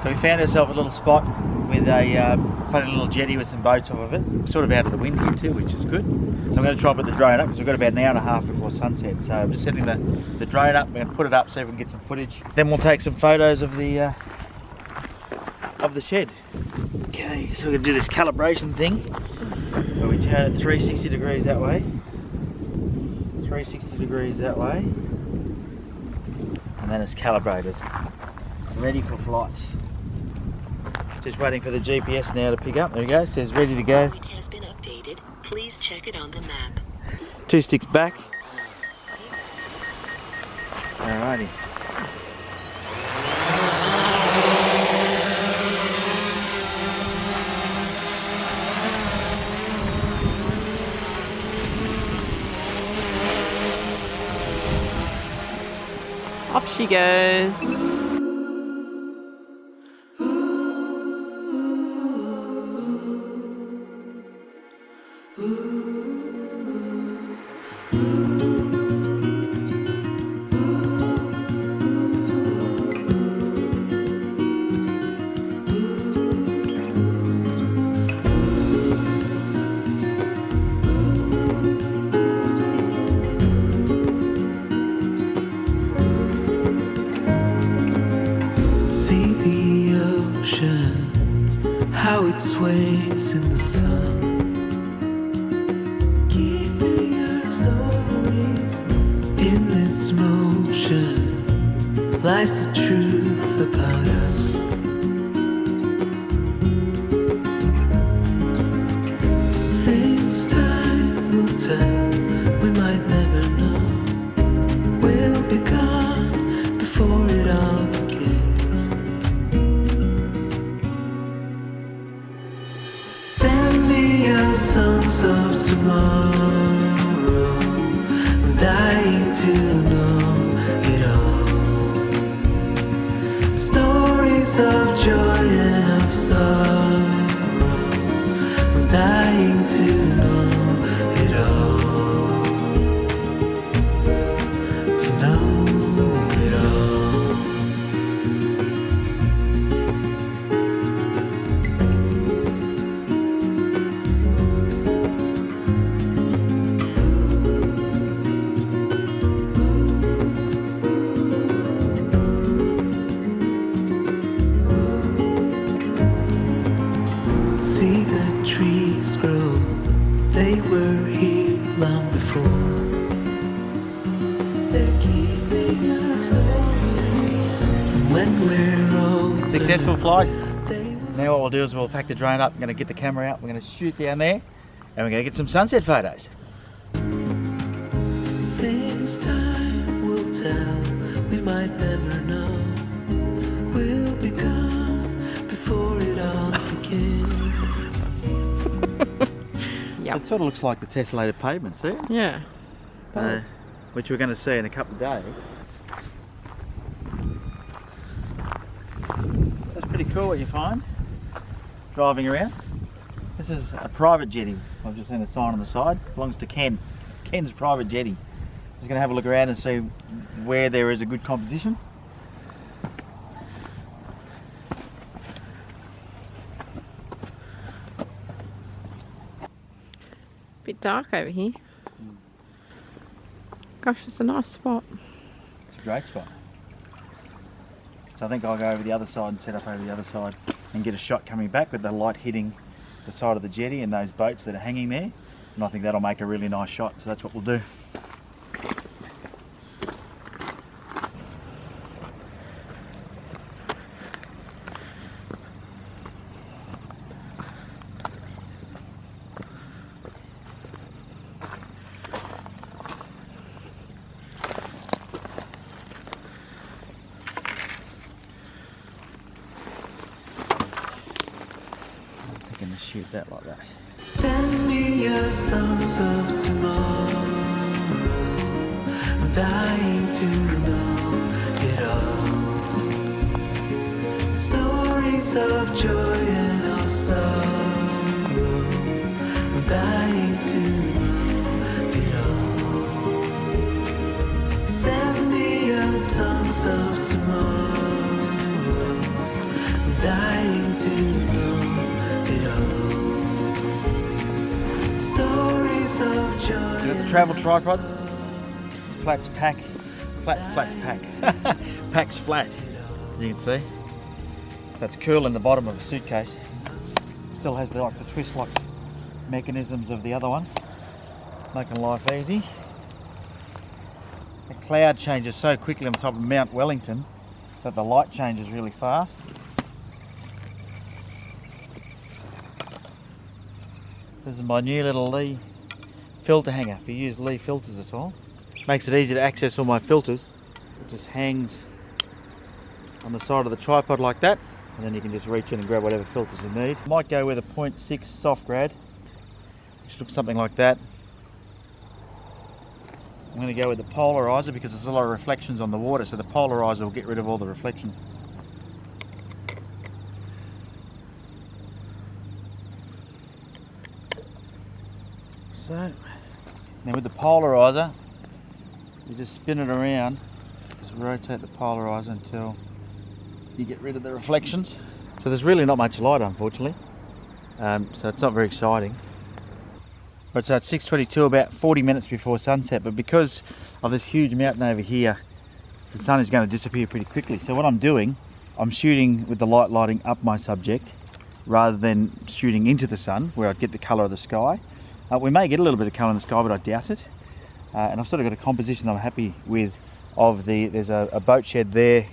So we found ourselves a little spot with a funny little jetty with some boats off of it. Sort of out of the wind here too, which is good. So I'm going to try and put the drone up because we've got about an hour and a half before sunset. So I'm just setting the drone up. We're going to put it up so we can get some footage. Then we'll take some photos of the shed. Okay, so we're going to do this calibration thing where we turn it 360 degrees that way, 360 degrees that way, and then it's calibrated. Ready for flight. Just waiting for the GPS now to pick up. There we go, it says ready to go. It has been updated. Please check it on the map. 2 sticks back. Alrighty. Up she goes. How it sways in the sun, keeping our stories in its motion, lies the truth about us. Things time will tell, we might never know. We'll be gone before it all begins. Send me your songs of tomorrow. I'm dying to know it all. Stories of joy and of sorrow. I'm dying to know it all. To know it all. See the trees grow, they were here long before. They're keeping our stories, and when we're old, Successful flight. Now what we'll do is we'll pack the drone up. I'm going to get the camera out. We're going to shoot down there, and we're going to get some sunset photos. things time will tell, we might never know. We'll be gone before it all begins. Yep. It sort of looks like the tessellated pavement, see it? Yeah. Does. Which we're going to see in a couple of days. That's pretty cool what you find driving around. This is a private jetty. I've just seen a sign on the side. Belongs to Ken. Ken's private jetty. Just going to have a look around and see where there is a good composition. Bit dark over here. Gosh, it's a nice spot. It's a great spot. So I think I'll go over the other side and set up over the other side and get a shot coming back with the light hitting the side of the jetty and those boats that are hanging there. And I think that'll make a really nice shot, so that's what we'll do. Gonna shoot that like that. Send me your songs of tomorrow. I'm dying to know it all. Stories of joy and of sorrow. I'm dying to know it all. Send me your songs of tomorrow. I'm to know it all. Stories of joy. So we've got the travel tripod. Flat's pack. Flat's packed. Pack's flat, as you can see. That's cool in the bottom of a suitcase. Still has the twist lock mechanisms of the other one, making life easy. The cloud changes so quickly on the top of Mount Wellington that the light changes really fast. This is my new little Lee filter hanger, if you use Lee filters at all. Makes it easy to access all my filters. It just hangs on the side of the tripod like that, and then you can just reach in and grab whatever filters you need. Might go with a 0.6 soft grad, which looks something like that. I'm going to go with the polarizer because there's a lot of reflections on the water, so the polarizer will get rid of all the reflections. So, now with the polarizer, you just spin it around, just rotate the polarizer until you get rid of the reflections. So there's really not much light, unfortunately, so it's not very exciting. But so it's 6:22, about 40 minutes before sunset, but because of this huge mountain over here, the sun is going to disappear pretty quickly. So what I'm doing, I'm shooting with the light lighting up my subject rather than shooting into the sun where I'd get the colour of the sky. We may get a little bit of colour in the sky, but I doubt it. And I've sort of got a composition I'm happy with of there's a boat shed there,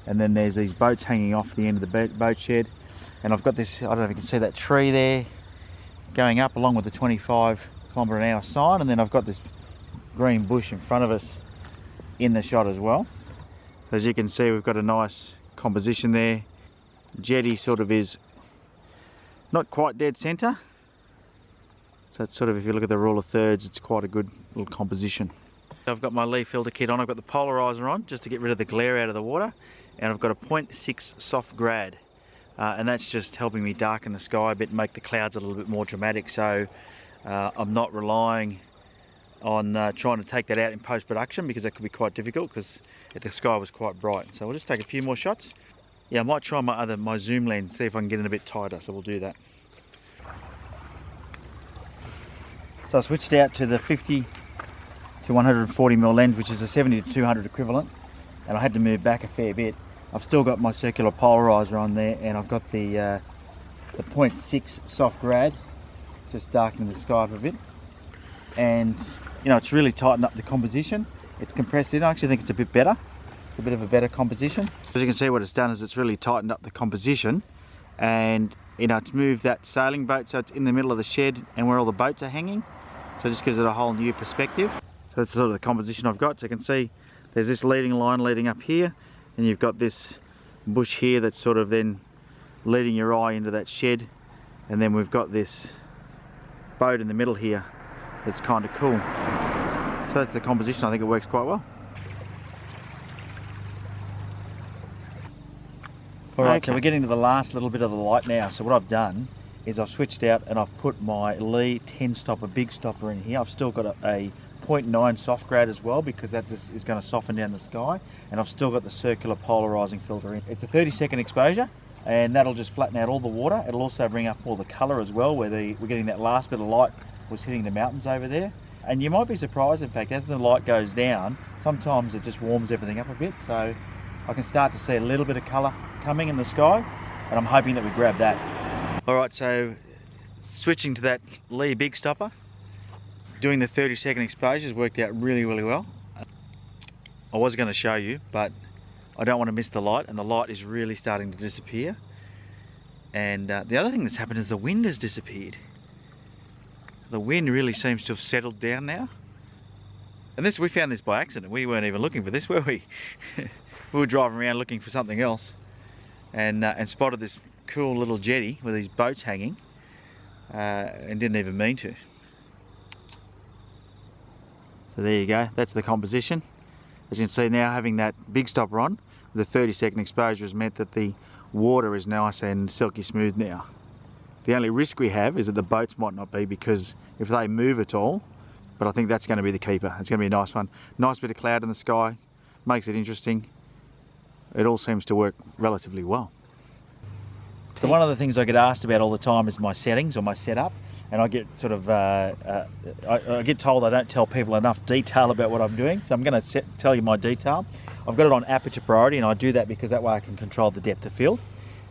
and then there's these boats hanging off the end of the boat shed, and I've got this, I don't know if you can see that tree there going up along with the 25km/h sign, and then I've got this green bush in front of us in the shot as well. As you can see, we've got a nice composition there. Jetty sort of is not quite dead centre, so it's sort of, if you look at the rule of thirds, it's quite a good little composition. I've got my Lee filter kit on, I've got the polarizer on just to get rid of the glare out of the water, and I've got a 0.6 soft grad, and that's just helping me darken the sky a bit, make the clouds a little bit more dramatic, so I'm not relying on trying to take that out in post-production, because that could be quite difficult because the sky was quite bright. So we'll just take a few more shots. Yeah, I might try my zoom lens, see if I can get it a bit tighter, so we'll do that. So I switched out to the 50 to 140mm lens, which is a 70 to 200 equivalent, and I had to move back a fair bit. I've still got my circular polarizer on there, and I've got the 0.6 soft grad, just darkening the sky up a bit. And you know, it's really tightened up the composition. It's compressed it. I actually think it's a bit better. It's a bit of a better composition. So as you can see, what it's done is it's really tightened up the composition, and you know, it's moved that sailing boat so it's in the middle of the shed and where all the boats are hanging. So it just gives it a whole new perspective. So that's sort of the composition I've got. So you can see there's this leading line leading up here, and you've got this bush here that's sort of then leading your eye into that shed, and then we've got this boat in the middle here that's kind of cool. So that's the composition. I think it works quite well. Alright, so we're getting to the last little bit of the light now. So what I've done is I've switched out and I've put my Lee 10 stopper big stopper in here. I've still got a 0.9 soft grad as well, because that just is going to soften down the sky, and I've still got the circular polarizing filter in. It's a 30-second exposure, and that'll just flatten out all the water. It'll also bring up all the colour as well, where we're getting that last bit of light was hitting the mountains over there. And you might be surprised, in fact, as the light goes down, sometimes it just warms everything up a bit, so I can start to see a little bit of colour coming in the sky, and I'm hoping that we grab that. Alright, so switching to that Lee big stopper, doing the 30-second exposures worked out really, really well. I was going to show you, but I don't want to miss the light, and the light is really starting to disappear. And the other thing that's happened is the wind has disappeared. The wind really seems to have settled down now. And this, we found this by accident. We weren't even looking for this, were we? We were driving around looking for something else, and spotted this cool little jetty with these boats hanging, and didn't even mean to. So there you go, that's the composition. As you can see now, having that big stopper on, the 30-second exposure has meant that the water is nice and silky smooth now. The only risk we have is that the boats might not be, because if they move at all, but I think that's going to be the keeper. It's going to be a nice one. Nice bit of cloud in the sky, makes it interesting. It all seems to work relatively well. So one of the things I get asked about all the time is my settings or my setup, and I get sort of I get told I don't tell people enough detail about what I'm doing. So I'm going to tell you my detail. I've got it on aperture priority, and I do that because that way I can control the depth of field.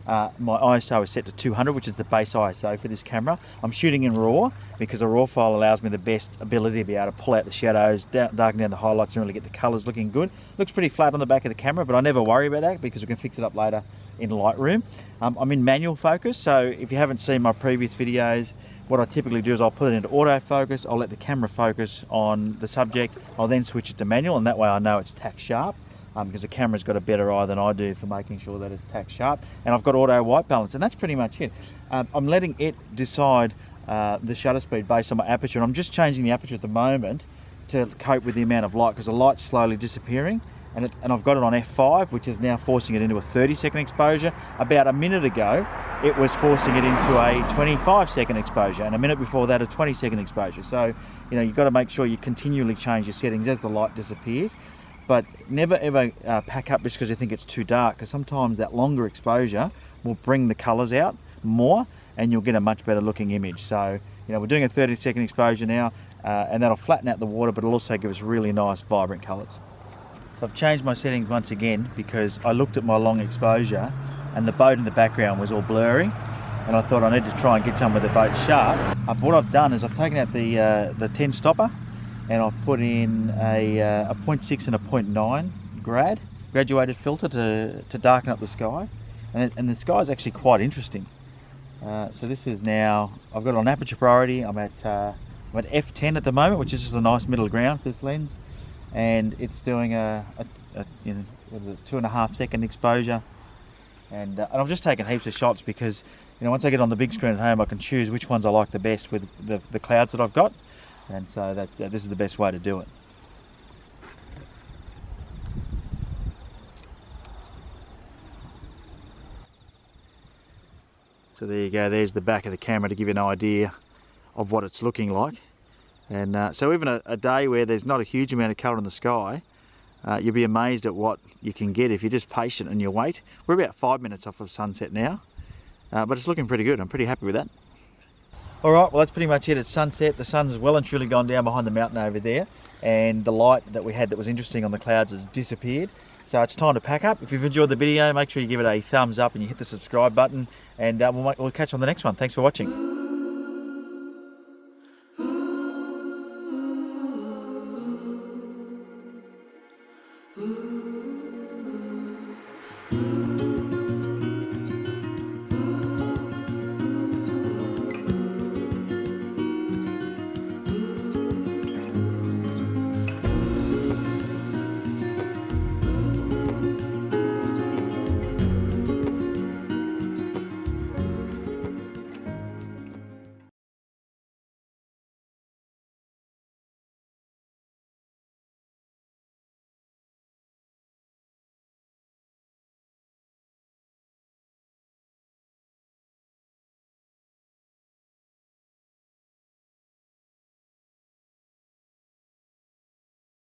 My ISO is set to 200, which is the base ISO for this camera. I'm shooting in RAW because a RAW file allows me the best ability to be able to pull out the shadows, darken down the highlights, and really get the colours looking good. Looks pretty flat on the back of the camera, but I never worry about that because we can fix it up later in Lightroom. I'm in manual focus, so if you haven't seen my previous videos, what I typically do is I'll put it into autofocus, I'll let the camera focus on the subject, I'll then switch it to manual, and that way I know it's tack sharp. Because the camera's got a better eye than I do for making sure that it's tack sharp, and I've got auto white balance, and that's pretty much it. I'm letting it decide the shutter speed based on my aperture, and I'm just changing the aperture at the moment to cope with the amount of light because the light's slowly disappearing, and I've got it on f5, which is now forcing it into a 30-second exposure. About a minute ago it was forcing it into a 25-second exposure, and a minute before that a 20-second exposure. So you've got to make sure you continually change your settings as the light disappears. But never ever pack up just because you think it's too dark, because sometimes that longer exposure will bring the colours out more and you'll get a much better looking image. So we're doing a 30-second exposure now, and that'll flatten out the water, but it'll also give us really nice vibrant colours. So I've changed my settings once again because I looked at my long exposure and the boat in the background was all blurry, and I thought I need to try and get some with the boat sharp. But what I've done is I've taken out the 10 stopper, and I've put in a 0.6 and a 0.9 graduated filter to darken up the sky, and the sky is actually quite interesting. So this is now, I've got it on aperture priority. I'm at f10 at the moment, which is just a nice middle ground for this lens, and it's doing a 2.5 second exposure, and I've just taken heaps of shots because once I get on the big screen at home I can choose which ones I like the best with the clouds that I've got. And so this is the best way to do it. So there you go, there's the back of the camera to give you an idea of what it's looking like. And so even a day where there's not a huge amount of colour in the sky, you'll be amazed at what you can get if you're just patient and you wait. We're about 5 minutes off of sunset now, but it's looking pretty good. I'm pretty happy with that. Alright, well that's pretty much it. It's sunset. The sun's well and truly gone down behind the mountain over there, and the light that we had that was interesting on the clouds has disappeared. So it's time to pack up. If you've enjoyed the video, make sure you give it a thumbs up and you hit the subscribe button, and we'll catch you on the next one. Thanks for watching. Ooh.